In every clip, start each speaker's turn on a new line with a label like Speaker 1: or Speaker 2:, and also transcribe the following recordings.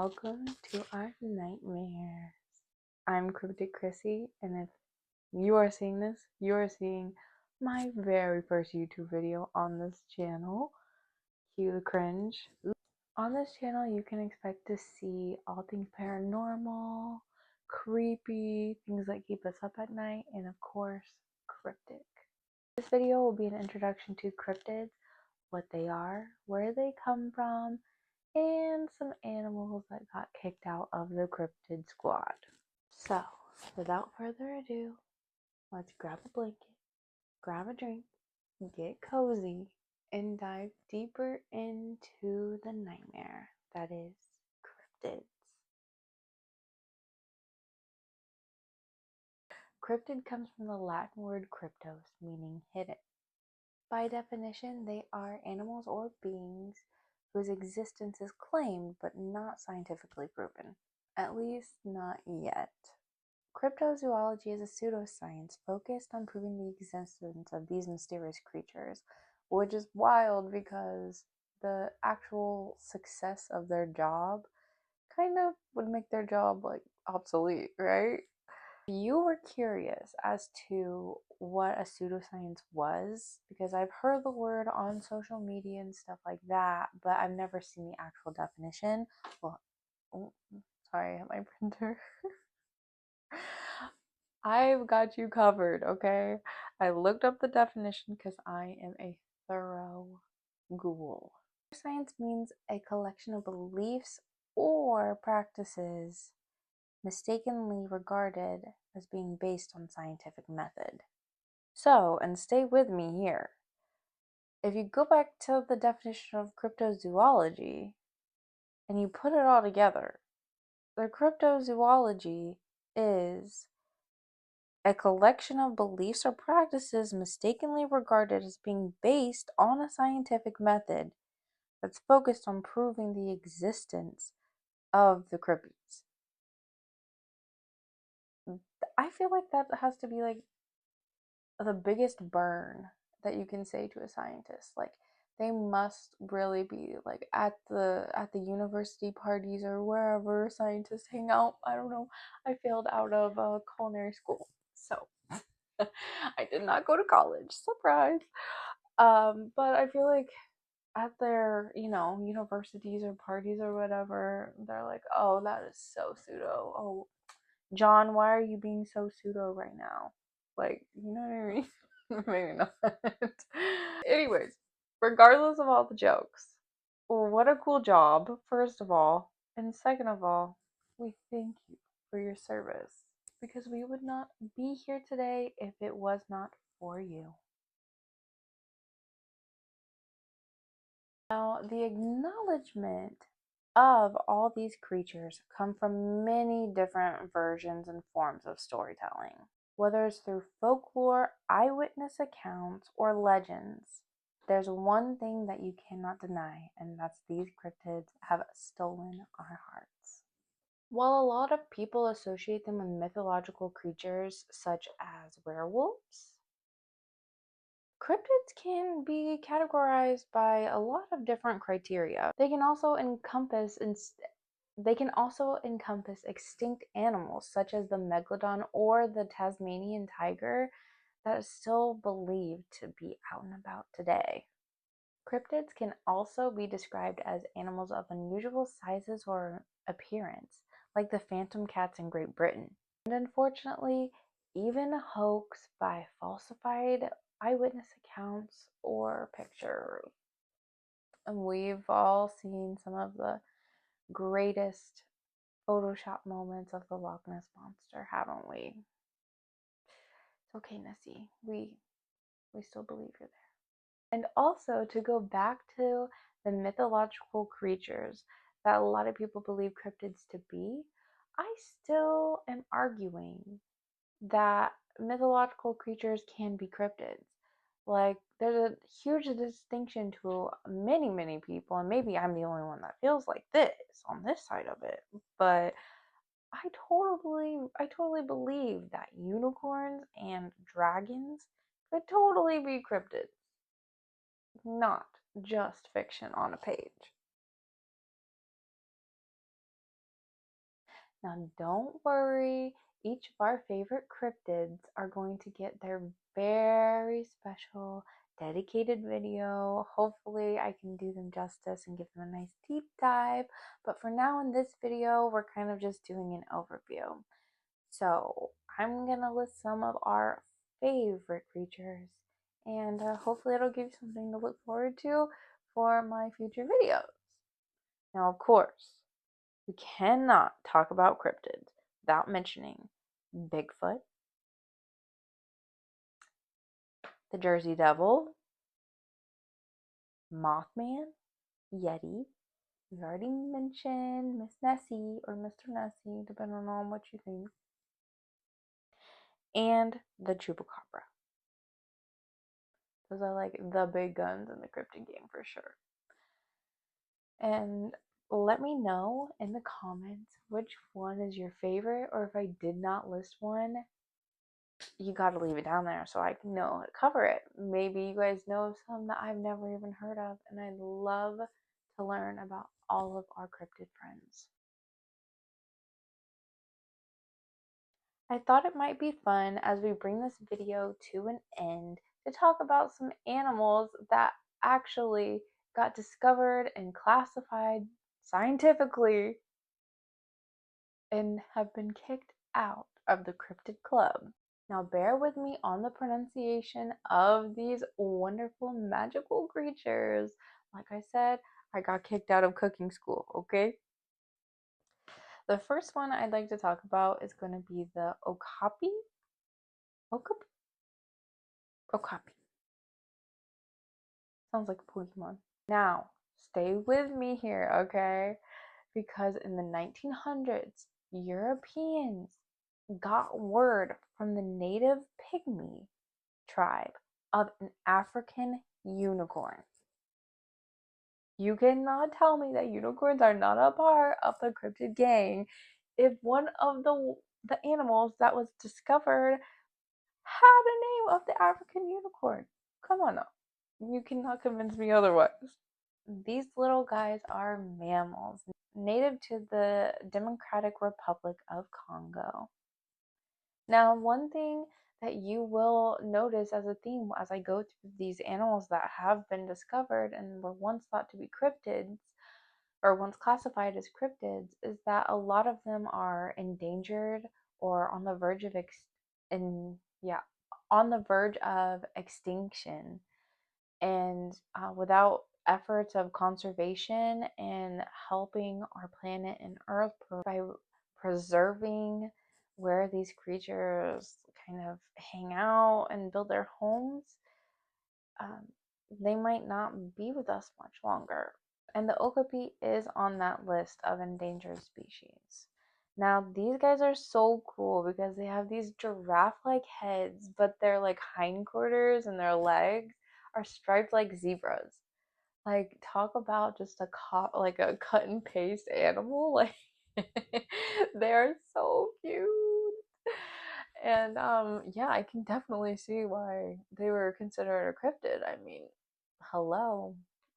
Speaker 1: Welcome to our nightmares. I'm Cryptid Chrissy, and if you are seeing this, you are seeing my very first YouTube video on this channel. Cue the cringe. On this channel, you can expect to see all things paranormal, creepy, things that keep us up at night, and of course, cryptic. This video will be an introduction to cryptids, what they are, where they come from, and some animals that got kicked out of the cryptid squad. So, without further ado, let's grab a blanket, grab a drink, get cozy, and dive deeper into the nightmare that is cryptids. Cryptid comes from the Latin word cryptos, meaning hidden. By definition, they are animals or beings whose existence is claimed but not scientifically proven. At least not yet. Cryptozoology is a pseudoscience focused on proving the existence of these mysterious creatures, which is wild because the actual success of their job kind of would make their job like obsolete, right? If you were curious as to what a pseudoscience was, because I've heard the word on social media and stuff like that, but I've never seen the actual definition. Well, oh, sorry, I hit my printer. I've got you covered, okay? I looked up the definition because I am a thorough ghoul. Science means a collection of beliefs or practices mistakenly regarded as being based on scientific method. So, and stay with me here. If you go back to the definition of cryptozoology and you put it all together, the cryptozoology is a collection of beliefs or practices mistakenly regarded as being based on a scientific method that's focused on proving the existence of the cryptids. I feel like that has to be like the biggest burn that you can say to a scientist. Like, they must really be like at the university parties or wherever scientists hang out. I don't know. I failed out of culinary school, so I did not go to college. Surprise. But I feel like at their, universities or parties or whatever, they're like, oh, that is so pseudo. Oh, John, why are you being so pseudo right now? Like, you know what I mean? Maybe not. Anyways, regardless of all the jokes, what a cool job, first of all. And second of all, we thank you for your service because we would not be here today if it was not for you. Now, the acknowledgement of all these creatures come from many different versions and forms of storytelling. Whether it's through folklore, eyewitness accounts, or legends, there's one thing that you cannot deny, and that's these cryptids have stolen our hearts. While a lot of people associate them with mythological creatures such as werewolves, cryptids can be categorized by a lot of different criteria. They can also encompass extinct animals such as the megalodon or the Tasmanian tiger that is still believed to be out and about today. Cryptids can also be described as animals of unusual sizes or appearance, like the phantom cats in Great Britain. And unfortunately, even a hoax by falsified eyewitness accounts or pictures. And we've all seen some of the greatest Photoshop moments of the Loch Ness Monster, haven't we? It's okay, Nessie. We still believe you're there. And also, to go back to the mythological creatures that a lot of people believe cryptids to be, I still am arguing that mythological creatures can be cryptids. Like, there's a huge distinction to many, many people, and maybe I'm the only one that feels like this on this side of it, but I totally believe that unicorns and dragons could totally be cryptids, not just fiction on a page. Now, don't worry, each of our favorite cryptids are going to get their very special dedicated video. Hopefully, I can do them justice and give them a nice deep dive. But for now, in this video, we're kind of just doing an overview. So, I'm gonna list some of our favorite creatures, and hopefully, it'll give you something to look forward to for my future videos. Now, of course, we cannot talk about cryptids without mentioning Bigfoot, the Jersey Devil, Mothman, Yeti. We already mentioned Miss Nessie or Mr. Nessie, depending on what you think, and the Chupacabra. Those are like the big guns in the cryptid game for sure. And let me know in the comments which one is your favorite, or if I did not list one, you got to leave it down there so I can know how to cover it. Maybe you guys know some that I've never even heard of, and I'd love to learn about all of our cryptid friends. I thought it might be fun as we bring this video to an end to talk about some animals that actually got discovered and classified scientifically and have been kicked out of the Cryptid Club. Now, bear with me on the pronunciation of these wonderful magical creatures. Like I said, I got kicked out of cooking school, okay? The first one I'd like to talk about is going to be the Okapi. Okapi? Okapi. Sounds like a Pokemon. Now, stay with me here, okay? Because in the 1900s, Europeans got word from the native pygmy tribe of an African unicorn. You cannot tell me that unicorns are not a part of the cryptid gang if one of the animals that was discovered had a name of the African unicorn. Come on now. You cannot convince me otherwise. These little guys are mammals, native to the Democratic Republic of Congo. Now, one thing that you will notice as a theme as I go through these animals that have been discovered and were once thought to be cryptids, or once classified as cryptids, is that a lot of them are endangered or on the verge of on the verge of extinction. And without efforts of conservation and helping our planet and Earth by preserving where these creatures kind of hang out and build their homes, um, they might not be with us much longer. And the okapi is on that list of endangered species. Now, these guys are so cool because they have these giraffe-like heads, but their like hindquarters and their legs are striped like zebras. Like, talk about just like a cut and paste animal. Like, they're so cute. And yeah, I can definitely see why they were considered a cryptid. I mean, hello,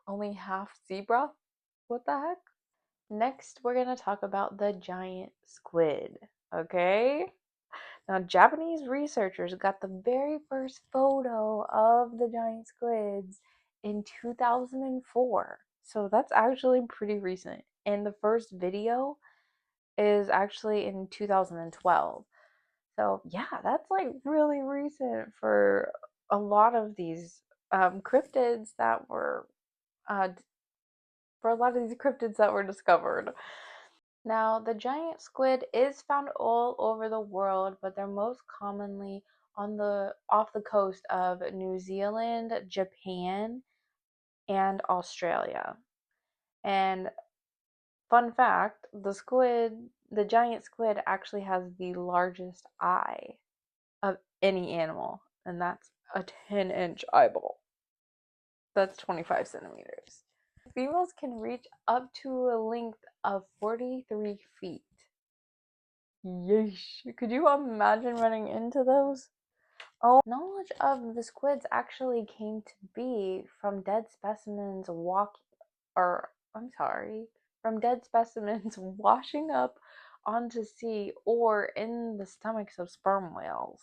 Speaker 1: only half zebra? What the heck? Next, we're going to talk about the giant squid, okay? Now, Japanese researchers got the very first photo of the giant squids in 2004. So that's actually pretty recent. And the first video is actually in 2012. So yeah, that's like really recent for a lot of these cryptids that were discovered. Now, the giant squid is found all over the world, but they're most commonly off the coast of New Zealand, Japan, and Australia. And fun fact, the giant squid actually has the largest eye of any animal, and that's a 10-inch eyeball. That's 25 centimeters. Females can reach up to a length of 43 feet. Yeesh. Could you imagine running into those? Oh, knowledge of the squids actually came to be from dead specimens from dead specimens washing up onto sea or in the stomachs of sperm whales.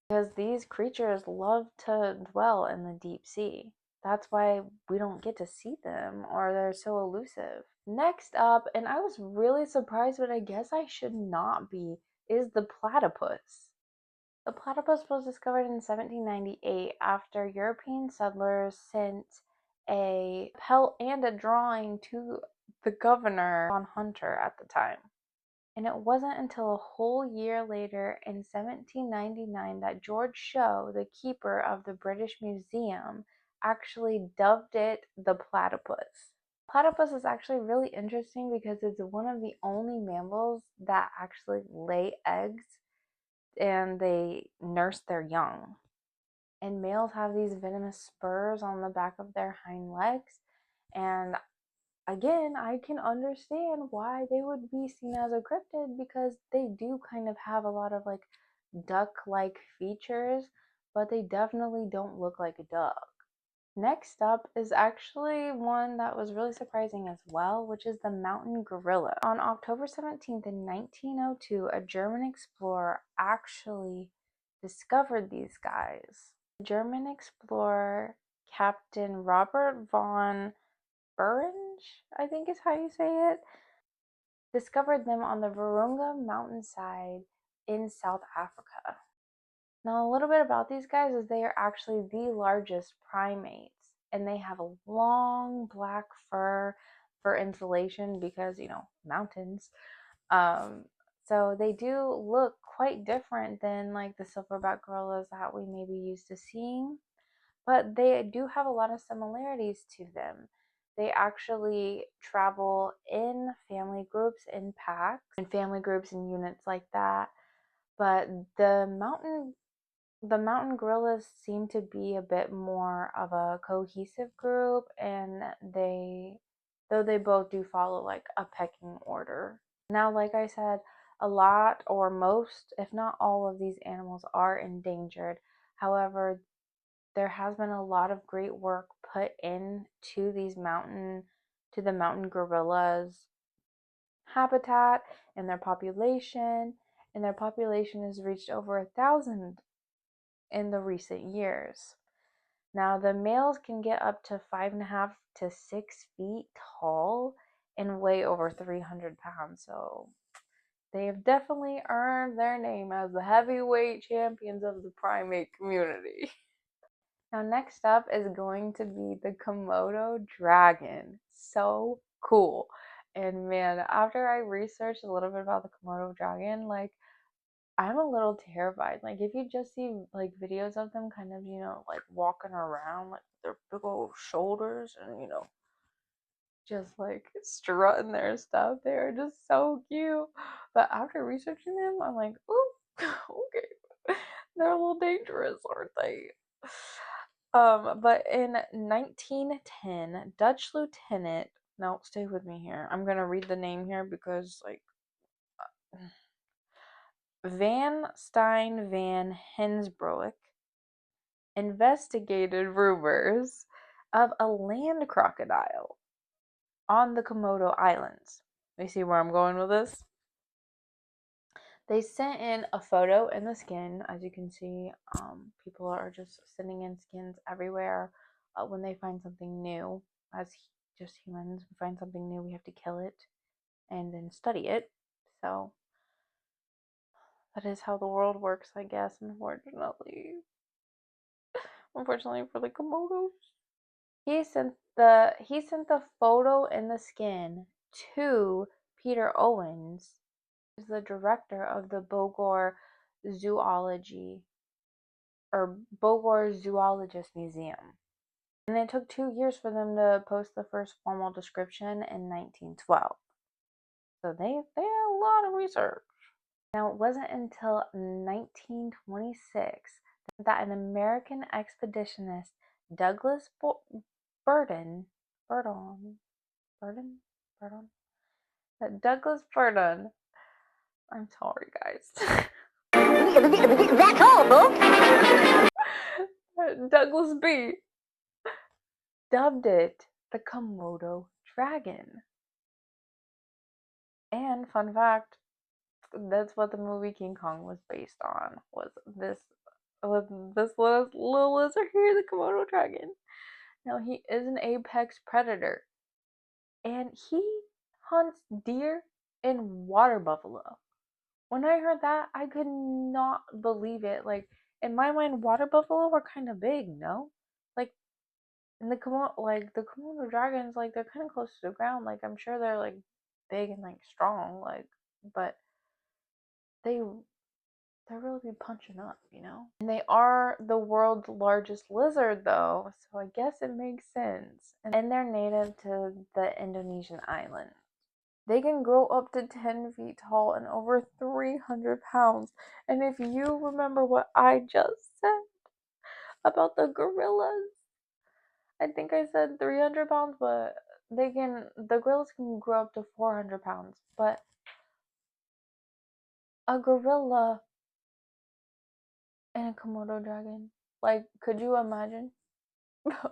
Speaker 1: Because these creatures love to dwell in the deep sea. That's why we don't get to see them or they're so elusive. Next up, and I was really surprised, but I guess I should not be, is the platypus. The platypus was discovered in 1798 after European settlers sent a pelt and a drawing to the governor, John Hunter, at the time. And it wasn't until a whole year later, in 1799, that George Show, the keeper of the British Museum, actually dubbed it the platypus. Platypus is actually really interesting because it's one of the only mammals that actually lay eggs and they nurse their young. And males have these venomous spurs on the back of their hind legs. And again, I can understand why they would be seen as a cryptid because they do kind of have a lot of like duck-like features, but they definitely don't look like a duck. Next up is actually one that was really surprising as well, which is the mountain gorilla. On October 17th in 1902, a German explorer actually discovered these guys. The German explorer Captain Robert von Buringe, I think is how you say it, discovered them on the Virunga mountainside in South Africa. Now, a little bit about these guys is they are actually the largest primates, and they have a long black fur for insulation because, mountains. So they do look quite different than like the silverback gorillas that we may be used to seeing, but they do have a lot of similarities to them. They actually travel in family groups, in packs, in family groups and units like that. But the mountain gorillas seem to be a bit more of a cohesive group, and though they both do follow like a pecking order. Now, like I said, a lot or most, if not all of these animals are endangered. However, there has been a lot of great work put into the mountain gorillas habitat and their population has reached over 1,000 in the recent years. Now, the males can get up to 5.5 to 6 feet tall and weigh over 300 pounds. So they have definitely earned their name as the heavyweight champions of the primate community. Now, next up is going to be the Komodo dragon. So cool. And man, after I researched a little bit about the Komodo dragon, like, I'm a little terrified. Like, if you just see like videos of them kind of, like walking around like their big old shoulders and, just like strutting their stuff, they are just so cute. But after researching them, I'm like, ooh, okay, they're a little dangerous, aren't they? But in 1910, Dutch Lieutenant, no, stay with me here. I'm gonna read the name here because like Van Stein van Hensbroek investigated rumors of a land crocodile on the Komodo Islands. You see where I'm going with this? They sent in a photo in the skin. As you can see, people are just sending in skins everywhere when they find something new. As just humans, we find something new, we have to kill it and then study it. So that is how the world works, I guess, unfortunately. Unfortunately for the Komodos. He sent the photo in the skin to Peter Owens, who's the director of the Bogor Zoologist Museum. And it took 2 years for them to post the first formal description in 1912. So they had a lot of research. Now, it wasn't until 1926 that an American expeditionist, Douglas Burden, Burdon, Burden, Burdon, that Douglas Burdon, I'm sorry, guys. That's all, folks. Douglas B. dubbed it the Komodo dragon. And fun fact, that's what the movie King Kong was based on. Was this little lizard here, the Komodo dragon. Now he is an apex predator, and he hunts deer and water buffalo. When I heard that, I could not believe it. Like in my mind, water buffalo were kind of big, no? Like and the Komodo dragons, like they're kind of close to the ground. Like I'm sure they're like big and like strong, like but they they're really punching up, you know? And they are the world's largest lizard, though, so I guess it makes sense. And they're native to the Indonesian island. They can grow up to 10 feet tall and over 300 pounds. And if you remember what I just said about the gorillas, I think I said 300 pounds, but the gorillas can grow up to 400 pounds. But a gorilla and a Komodo dragon, like, could you imagine?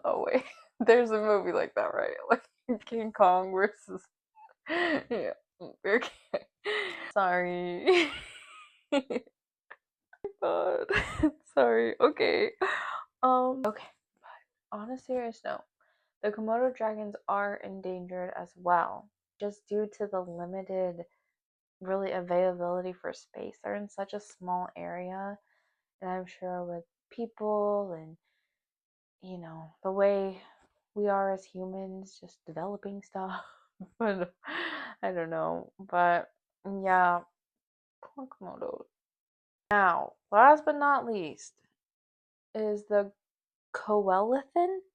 Speaker 1: Oh wait, there's a movie like that, right? Like King Kong versus yeah. Okay. Sorry. God. Sorry. Okay. Okay. But on a serious note, the Komodo dragons are endangered as well, just due to the limited really availability for space. They're in such a small area, and I'm sure with people and the way we are as humans, just developing stuff. But I don't know. But yeah, poor Komodo. Now, last but not least, is the coelacanth.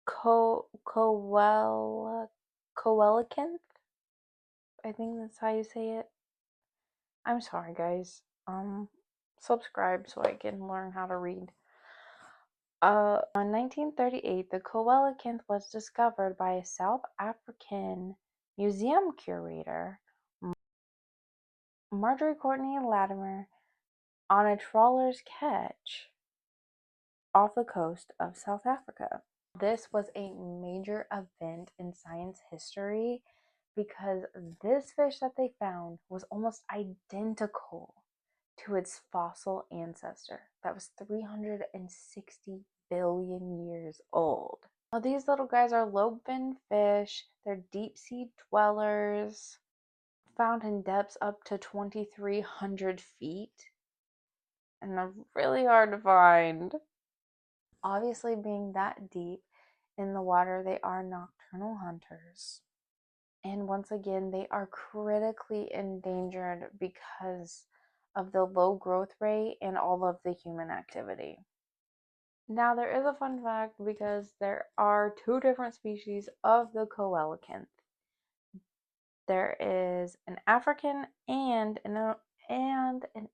Speaker 1: Coelacanth. I think that's how you say it. I'm sorry, guys. Subscribe so I can learn how to read. In 1938, the coelacanth was discovered by a South African museum curator, Marjorie Courtney Latimer, on a trawler's catch off the coast of South Africa. This was a major event in science history because this fish that they found was almost identical to its fossil ancestor that was 360 billion years old. Now, these little guys are lobe-finned fish. They're deep-sea dwellers, found in depths up to 2,300 feet, and they're really hard to find. Obviously, being that deep in the water, they are nocturnal hunters. And once again, they are critically endangered because of the low growth rate and all of the human activity. Now, there is a fun fact because there are two different species of the coelacanth. There is an African and an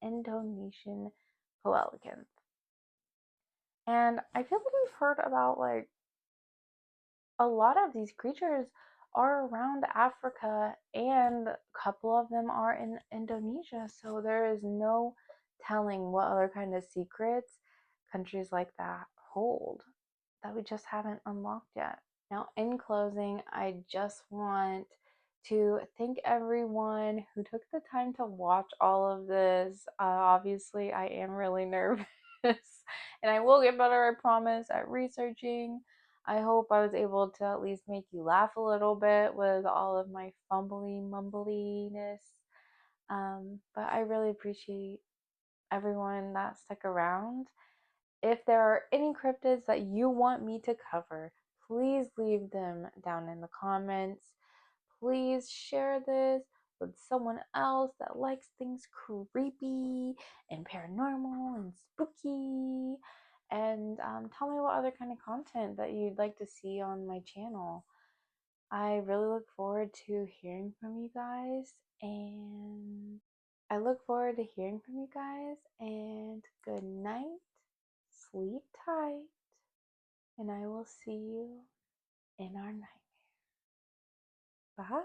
Speaker 1: Indonesian coelacanth. And I feel like we've heard about like a lot of these creatures are around Africa and a couple of them are in Indonesia. So there is no telling what other kind of secrets countries like that hold that we just haven't unlocked yet. Now, in closing, I just want to thank everyone who took the time to watch all of this. Obviously, I am really nervous, and I will get better, I promise, at researching. I hope I was able to at least make you laugh a little bit with all of my fumbly mumbliness. But I really appreciate everyone that stuck around. If there are any cryptids that you want me to cover, please leave them down in the comments. Please share this with someone else that likes things creepy and paranormal and spooky. And tell me what other kind of content that you'd like to see on my channel. I really look forward to hearing from you guys, and good night, sleep tight, and I will see you in our nightmare. Bye.